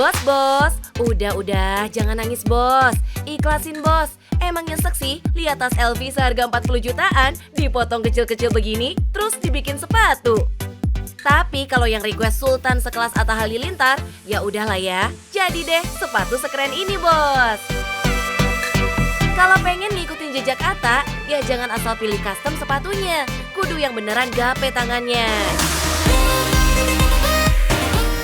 Bos, udah, jangan nangis bos. Ikhlasin bos. Emang nyesek sih lihat tas LV seharga 40 jutaan dipotong kecil-kecil begini terus dibikin sepatu. Tapi kalau yang request Sultan sekelas Atta Halilintar, ya udahlah ya. Jadi deh sepatu sekeren ini bos. Kalau pengen ngikutin jejak Atta, ya jangan asal pilih custom sepatunya. Kudu yang beneran gape tangannya.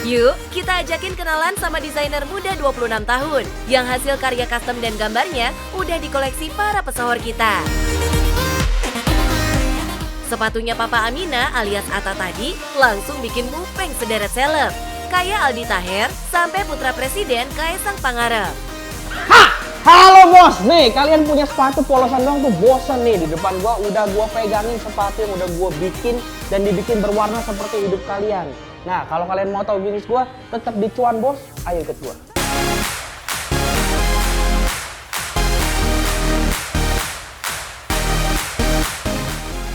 Yuk, kita ajakin kenalan sama desainer muda 26 tahun yang hasil karya custom dan gambarnya udah dikoleksi para pesohor kita. Sepatunya Papa Amina alias Atta tadi langsung bikin mupeng sederet seleb. Kayak Aldi Taher sampai putra presiden Kaesang Pangarep. Halo bos, nih kalian punya sepatu polosan doang tuh bosen nih. Di depan gua udah gua pegangin sepatu yang udah gua bikin dan dibikin berwarna seperti hidup kalian. Nah, kalau kalian mau tahu bisnis gua, tetap di Cuan bos. Ayo ikut gua.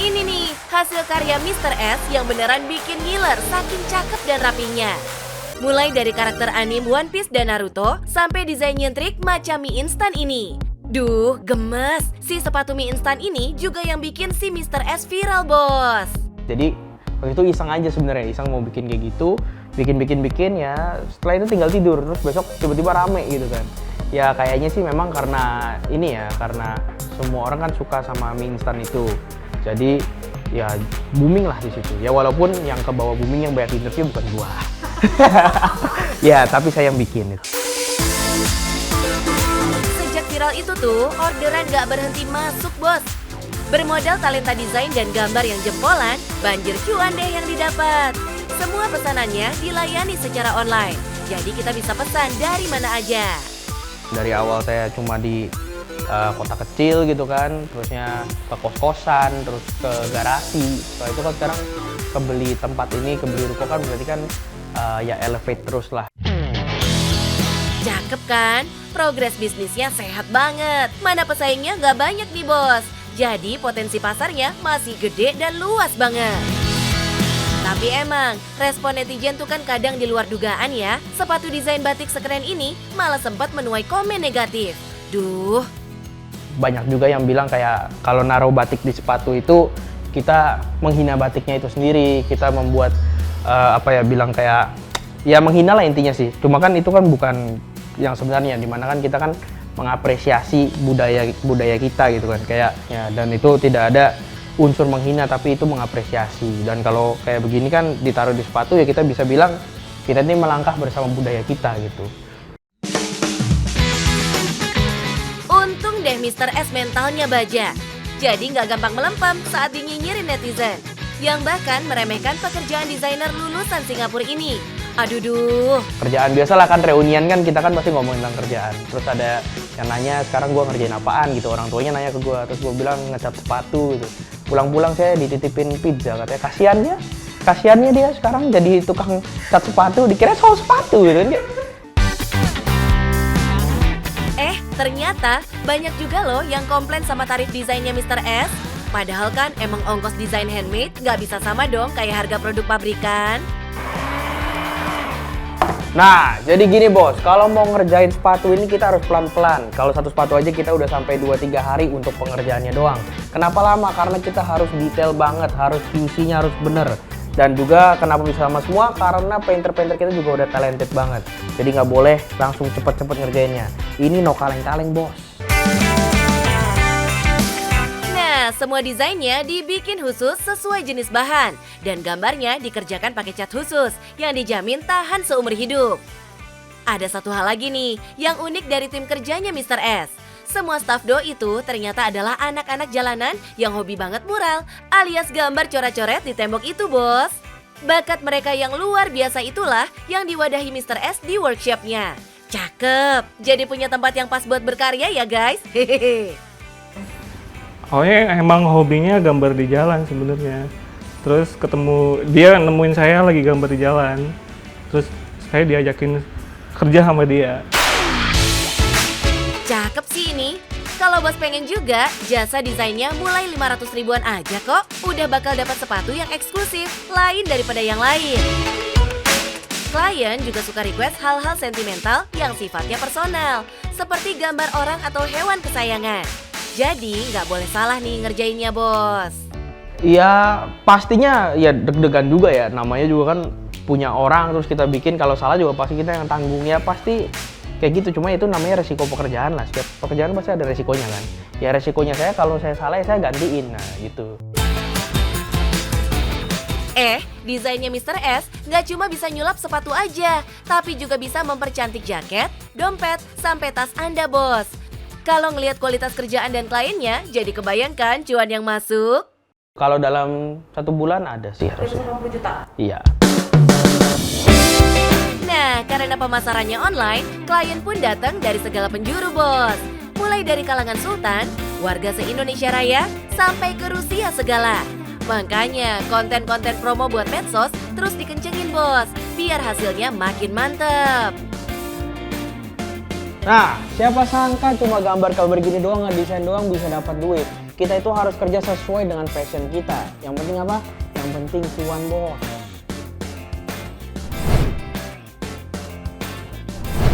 Ini nih, hasil karya Mr. S yang beneran bikin ngiler saking cakep dan rapinya. Mulai dari karakter anime One Piece dan Naruto, sampai desain nyentrik macam mie instan ini. Duh, gemes. Si sepatu mie instan ini juga yang bikin si Mr. S viral, bos. Jadi, waktu itu iseng aja sebenarnya. Iseng mau bikin kayak gitu, bikin ya. Setelah itu tinggal tidur, terus besok tiba-tiba rame gitu kan. Ya kayaknya sih memang karena ini ya, karena semua orang kan suka sama mie instan itu. Jadi ya booming lah di situ. Ya walaupun yang ke bawah booming yang banyak interview bukan gua. Ya tapi saya yang bikin itu. Sejak viral itu tuh orderan gak berhenti masuk bos. Bermodal talenta desain dan gambar yang jempolan, banjir cuan deh yang didapat. Semua pesanannya dilayani secara online. Jadi kita bisa pesan dari mana aja. Dari awal saya cuma di kota kecil gitu kan, terusnya ke kos-kosan, terus ke garasi. Setelah itu kan sekarang kebeli tempat ini, kebeli ruko kan berarti kan ya elevate terus lah. Cakep kan? Progres bisnisnya sehat banget. Mana pesaingnya gak banyak nih bos. Jadi potensi pasarnya masih gede dan luas banget. Tapi emang, respon netizen tuh kan kadang di luar dugaan ya. Sepatu desain batik sekeren ini malah sempat menuai komen negatif. Duh. Banyak juga yang bilang kayak kalau naruh batik di sepatu itu kita menghina batiknya itu sendiri, kita membuat bilang kayak ya menghina lah intinya sih. Cuma kan itu kan bukan yang sebenarnya, dimana kan kita kan mengapresiasi budaya kita gitu kan, kayak ya, dan itu tidak ada unsur menghina tapi itu mengapresiasi. Dan kalau kayak begini kan ditaruh di sepatu ya kita bisa bilang kita ini melangkah bersama budaya kita gitu. Untung deh Mr. S mentalnya baja. Jadi nggak gampang melempem saat dinyinyirin netizen. Yang bahkan meremehkan pekerjaan desainer lulusan Singapura ini. Aduh duh. Kerjaan biasa lah kan, reunian kan kita kan pasti ngomongin tentang kerjaan. Terus ada yang nanya sekarang gue ngerjain apaan gitu. Orang tuanya nanya ke gue, terus gue bilang ngecat sepatu gitu. Pulang-pulang saya dititipin pizza, katanya kasiannya dia sekarang jadi tukang cat sepatu, dikira soal sepatu gitu kan. Ternyata banyak juga loh yang komplain sama tarif desainnya Mr. S. Padahal kan emang ongkos desain handmade nggak bisa sama dong kayak harga produk pabrikan. Nah, jadi gini bos, kalau mau ngerjain sepatu ini kita harus pelan-pelan. Kalau satu sepatu aja kita udah sampai 2-3 hari untuk pengerjaannya doang. Kenapa lama? Karena kita harus detail banget, harus QC-nya harus bener. Dan juga kenapa bisa sama semua? Karena painter-painter kita juga udah talented banget. Jadi nggak boleh langsung cepet-cepet ngerjainnya. Ini no kaleng-kaleng bos. Nah, semua desainnya dibikin khusus sesuai jenis bahan. Dan gambarnya dikerjakan pakai cat khusus yang dijamin tahan seumur hidup. Ada satu hal lagi nih yang unik dari tim kerjanya Mr. S. Semua staf do itu ternyata adalah anak-anak jalanan yang hobi banget mural alias gambar coret-coret di tembok itu bos. Bakat mereka yang luar biasa itulah yang diwadahi Mr. S di workshopnya. Cakep, jadi punya tempat yang pas buat berkarya ya guys. Hehehe. Awalnya emang hobinya gambar di jalan sebenarnya. Terus ketemu, dia nemuin saya lagi gambar di jalan. Terus saya diajakin kerja sama dia. Cakep sih ini. Kalau bos pengen juga, jasa desainnya mulai 500 ribuan aja kok. Udah bakal dapat sepatu yang eksklusif, lain daripada yang lain. Klien juga suka request hal-hal sentimental yang sifatnya personal, seperti gambar orang atau hewan kesayangan. Jadi nggak boleh salah nih ngerjainnya, bos. Ya pastinya ya deg-degan juga ya, namanya juga kan punya orang terus kita bikin, kalau salah juga pasti kita yang tanggung, ya pasti kayak gitu. Cuma itu namanya resiko pekerjaan lah, setiap pekerjaan pasti ada resikonya kan. Ya resikonya saya kalau saya salah ya saya gantiin, nah gitu. Desainnya Mr. S nggak cuma bisa nyulap sepatu aja, tapi juga bisa mempercantik jaket, dompet, sampai tas Anda, bos. Kalau ngelihat kualitas kerjaan dan kliennya, jadi kebayangkan cuan yang masuk? Kalau dalam 1 bulan ada sih harusnya. 150 juta? Iya. Nah, karena pemasarannya online, klien pun datang dari segala penjuru, bos. Mulai dari kalangan sultan, warga se-Indonesia Raya, sampai ke Rusia segala. Makanya konten-konten promo buat medsos terus dikencengin, bos, biar hasilnya makin mantep. Nah, siapa sangka cuma gambar-gambar gini doang, ngedesain doang bisa dapat duit. Kita itu harus kerja sesuai dengan passion kita. Yang penting apa? Yang penting cuan, bos.